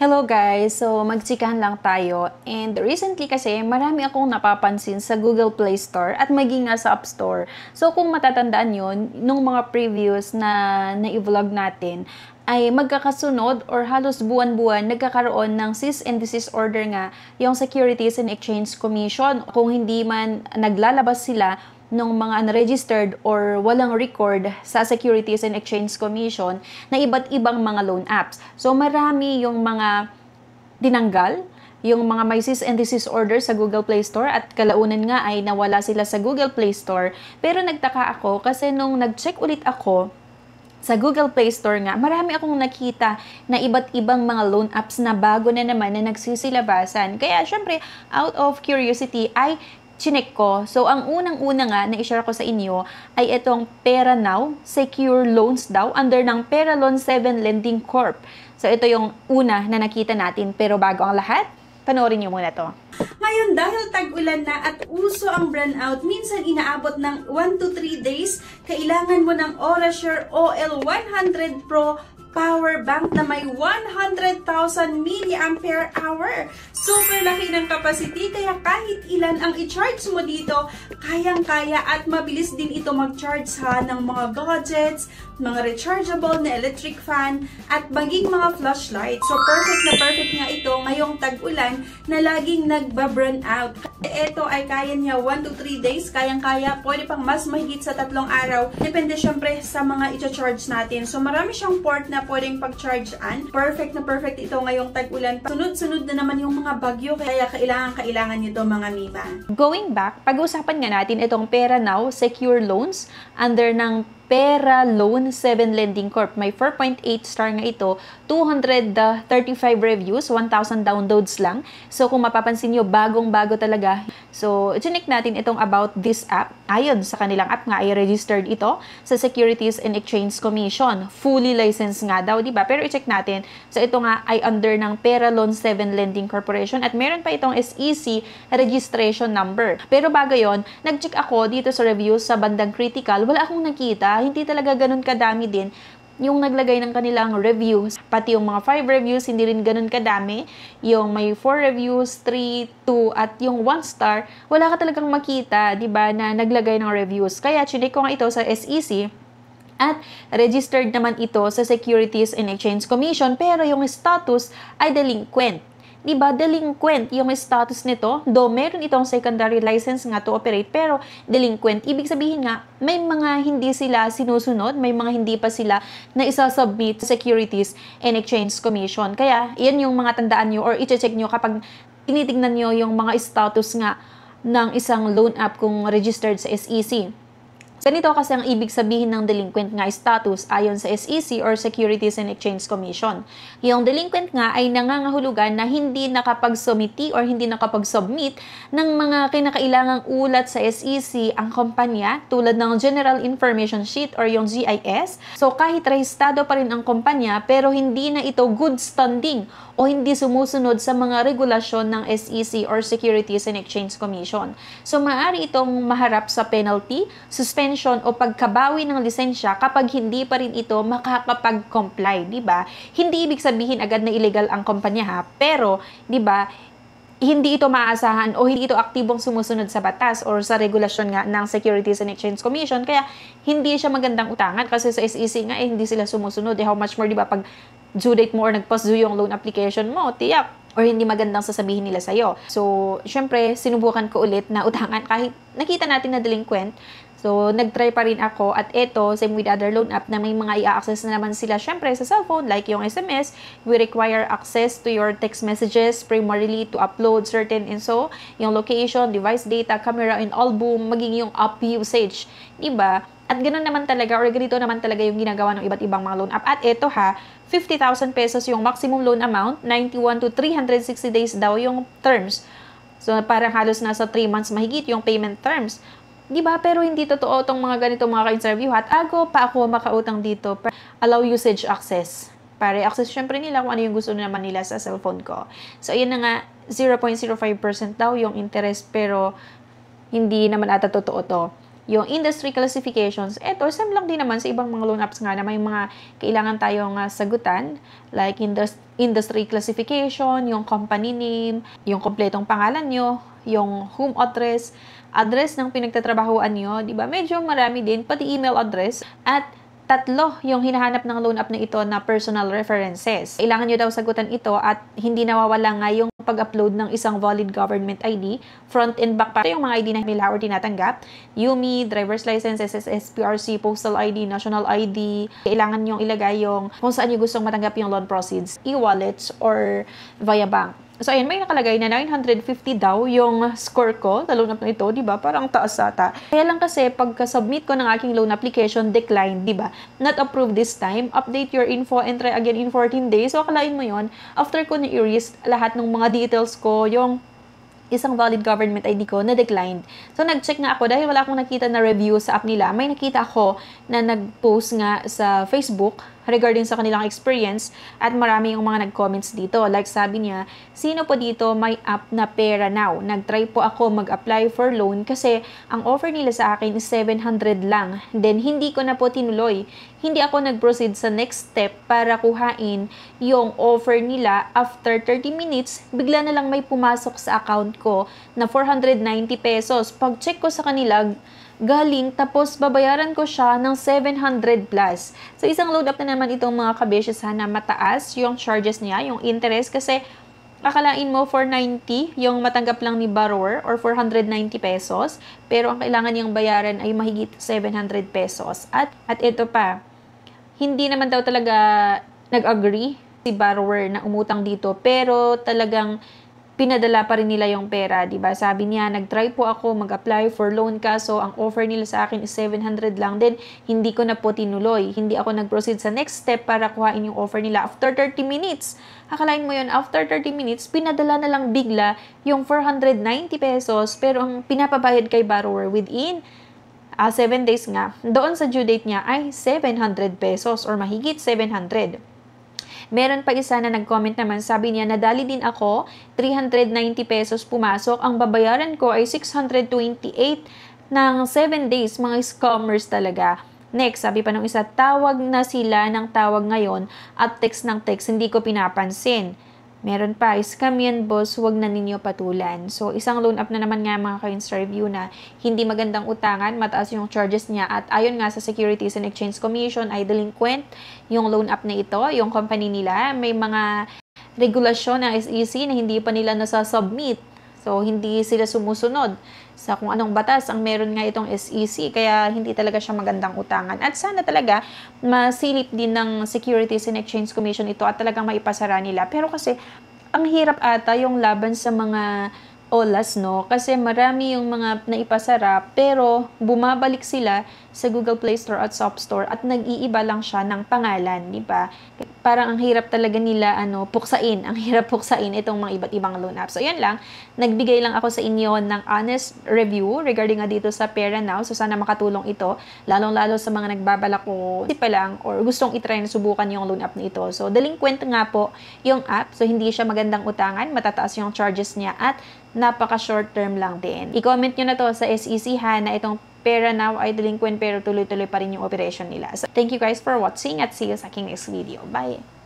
Hello guys! So, magtsikahan lang tayo. And recently kasi, marami akong napapansin sa Google Play Store at maging nga sa App Store. So, kung matatandaan yun, nung mga previous na i-vlog natin, ay magkakasunod or halos buwan-buwan nagkakaroon ng cease and desist order nga yung Securities and Exchange Commission. Kung hindi man naglalabas sila ng mga unregistered or walang record sa Securities and Exchange Commission na iba't ibang mga loan apps. So marami yung mga tinanggal, yung mga may cease and desist order sa Google Play Store at kalaunan nga ay nawala sila sa Google Play Store. Pero nagtaka ako kasi nung nag-check ulit ako sa Google Play Store nga, marami akong nakita na iba't ibang mga loan apps na bago na naman na nagsisilabasan. Kaya syempre, out of curiosity ay chinek ko. So, ang unang-una nga na i-share ko sa inyo ay itong Pera Now Secure Loans daw under ng Pera Loan 7 Lending Corp. So, ito yung una na nakita natin. Pero bago ang lahat, panoorin nyo muna to. Ngayon, dahil tag-ulan na at uso ang brownout, minsan inaabot ng 1 to 3 days, kailangan mo ng Orasure OL100 Pro power bank na may 100,000 mAh. Super laki ng capacity, kaya kahit ilan ang i-charge mo dito, kayang-kaya at mabilis din ito mag-charge ng mga gadgets, mga rechargeable na electric fan, at maging mga flashlight. So perfect na perfect nga ito ngayong tag-ulan na laging nagba-burn out. Ito ay kaya niya 1 to 3 days, kayang-kaya, pwede pang mas mahigit sa 3 araw. Depende syempre sa mga i-charge natin. So marami siyang port na pwedeng pag-charge-an. Perfect na perfect ito ngayong tag-ulan. Sunod-sunod na naman yung mga bagyo, kaya kailangan nyo ito mga mima. Going back, pag-usapan nga natin itong Pera Now Secure Loans under ng Pera Loan 7 Lending Corp. May 4.8 star nga ito, 235 reviews, 1,000 downloads lang. So kung mapapansin nyo, bagong-bago talaga. So chinek natin itong about this app. Ayon sa kanilang app nga ay registered ito sa Securities and Exchange Commission. Fully licensed nga daw, di ba? Pero i-check natin. So ito nga ay under ng Pera Loan 7 Lending Corporation at meron pa itong SEC registration number. Pero bago yon, nag-check ako dito sa reviews sa bandang critical, wala akong nakita. Hindi talaga ganun kadami din yung naglagay ng kanilang reviews. Pati yung mga 5 reviews, hindi rin ganun kadami. Yung may 4 reviews, 3, 2, at yung 1 star, wala ka talagang makita, di ba, na naglagay ng reviews. Kaya chinek ko nga ito sa SEC at registered naman ito sa Securities and Exchange Commission, pero yung status ay delinquent. Diba, delinquent yung status nito, though meron itong secondary license nga to operate, pero delinquent. Ibig sabihin nga, may mga hindi sila sinusunod, may mga hindi pa sila na isa-submit sa Securities and Exchange Commission. Kaya, yan yung mga tandaan nyo or i-check nyo kapag tinitingnan nyo yung mga status nga ng isang loan app kung registered sa SEC. Ganito kasi ang ibig sabihin ng delinquent nga status ayon sa SEC or Securities and Exchange Commission. Yung delinquent nga ay nangangahulugan na hindi nakapag-submiti or hindi nakapag-submit ng mga kinakailangang ulat sa SEC ang kumpanya tulad ng General Information Sheet or yung GIS. So kahit rehistado pa rin ang kumpanya pero hindi na ito good standing o hindi sumusunod sa mga regulasyon ng SEC or Securities and Exchange Commission. So maaari itong maharap sa penalty, suspension o pagkabawi ng lisensya kapag hindi pa rin ito makakapag-comply, di ba? Hindi ibig sabihin agad na illegal ang kumpanya ha, pero di ba, hindi ito maaasahan o hindi ito aktibong sumusunod sa batas or sa regulasyon nga ng Securities and Exchange Commission, kaya hindi siya magandang utangan kasi sa SEC nga hindi sila sumusunod. How much more, di ba, pag due date mo or nag-post due yung loan application mo, tiyak, or hindi magandang sasabihin nila sa'yo. So, syempre, sinubukan ko ulit na utangan kahit nakita natin na delinquent. So, nag-try pa rin ako at ito, same with other loan app na may mga i-access na naman sila syempre sa cellphone, like yung SMS, we require access to your text messages primarily to upload certain info, yung location, device data, camera, and album, maging yung app usage, diba? At ganoon naman talaga, or ganito naman talaga yung ginagawa ng iba't ibang mga loan app. At ito ha, 50,000 pesos yung maximum loan amount, 91 to 360 days daw yung terms. So, parang halos nasa 3 months mahigit yung payment terms. Diba? Pero hindi totoo itong mga ganito mga ka-interview at pa ako makautang dito. Allow usage access. Para i-access syempre nila kung ano yung gusto naman nila sa cellphone ko. So, ayun na nga, 0.05% daw yung interest pero hindi naman ata totoo to. yung industry classifications. Ito, same lang din naman sa ibang mga loan apps nga na may mga kailangan tayong sagutan, like industry classification, yung company name, yung kompletong pangalan nyo, yung home address, address ng pinagtatrabahuan nyo, di ba? Medyo marami din, pati email address, at 3 yung hinahanap ng loan app na ito na personal references. Kailangan nyo daw sagutan ito at hindi nawawala nga yung pag-upload ng isang valid government ID, front and back pa yung mga ID na nila or tinatanggap, UMI, driver's license, SSS, PRC, postal ID, national ID. Kailangan yung ilagay yung kung saan nyo gustong matanggap yung loan proceeds, e-wallets or via bank. So, ayan, may nakalagay na 950 daw yung score ko sa loan app na ito, di ba? Parang taas ata. Kaya lang kasi, pagka-submit ko ng aking loan application, declined, di ba? Not approved this time. Update your info and try again in 14 days. So, akalain mo yon after ko na-erase lahat ng mga details ko, yung isang valid government ID ko na declined. So, nag-check nga ako dahil wala akong nakita na review sa app nila. May nakita ako na nag-post nga sa Facebook regarding sa kanilang experience at marami yung mga nag-comments dito. Like sabi niya, sino po dito may app na Pera Now? Nag-try po ako mag-apply for loan kasi ang offer nila sa akin is 700 lang. Then, hindi ko na po tinuloy. Hindi ako nag-proceed sa next step para kuhain yung offer nila. After 30 minutes, bigla na lang may pumasok sa account ko na 490 pesos. Pag-check ko sa kanila, galing, tapos babayaran ko siya ng 700 plus. So, isang load up na naman itong mga kabesyo, sana mataas yung charges niya, yung interest, kasi akalain mo 490 yung matanggap lang ni borrower or 490 pesos, pero ang kailangan niyang bayaran ay mahigit 700 pesos. At ito pa, hindi naman daw talaga nag-agree si borrower na umutang dito, pero talagang pinadala pa rin nila yung pera, di ba? Sabi niya, nag-try po ako mag-apply for loan kaso ang offer nila sa akin is 700 lang. Then, hindi ko na po tinuloy. Hindi ako nag-proceed sa next step para kuhain yung offer nila. After 30 minutes, akalain mo yun, after 30 minutes, pinadala na lang bigla yung 490 pesos. Pero ang pinapabayad kay borrower within 7 days nga, doon sa due date niya ay 700 pesos or mahigit 700. Meron pa isa na nag-comment naman, sabi niya, nadali din ako, 390 pesos pumasok, ang babayaran ko ay 628 ng 7 days, mga scammers talaga. Next, sabi pa nung isa, tawag na sila ng tawag ngayon at text ng text, hindi ko pinapansin. Meron pa, scam yan boss, huwag na ninyo patulan. So, isang loan app na naman nga mga ka-insta review na hindi magandang utangan, mataas yung charges niya at ayon nga sa Securities and Exchange Commission ay delinquent yung loan app na ito, yung company nila. May mga regulasyon ng SEC na hindi pa nila nasasubmit. So, hindi sila sumusunod sa kung anong batas ang meron nga itong SEC. Kaya, hindi talaga siya magandang utangan. At sana talaga, masilip din ng Securities and Exchange Commission ito at talagang maipasara nila. Pero kasi, ang hirap ata yung laban sa mga OLAS, no? Kasi marami yung mga naipasara, pero bumabalik sila sa Google Play Store at App Store at nag-iiba lang siya ng pangalan, di ba? Parang ang hirap talaga nila puksain. Ang hirap puksain itong mga iba't ibang loan apps. So, yan lang. Nagbigay lang ako sa inyo ng honest review regarding nga dito sa Pera Now. So, sana makatulong ito. Lalong-lalo sa mga nagbabalak ko pa lang or gustong itry na subukan yung loan app na ito. So, delinquent nga po yung app. So, hindi siya magandang utangan. Matataas yung charges niya at napaka-short term lang din. I-comment nyo na to sa SEC na itong Pera Now ay delinquent pero tuloy-tuloy pa rin yung operation nila. So, thank you guys for watching at see you sa aking next video. Bye!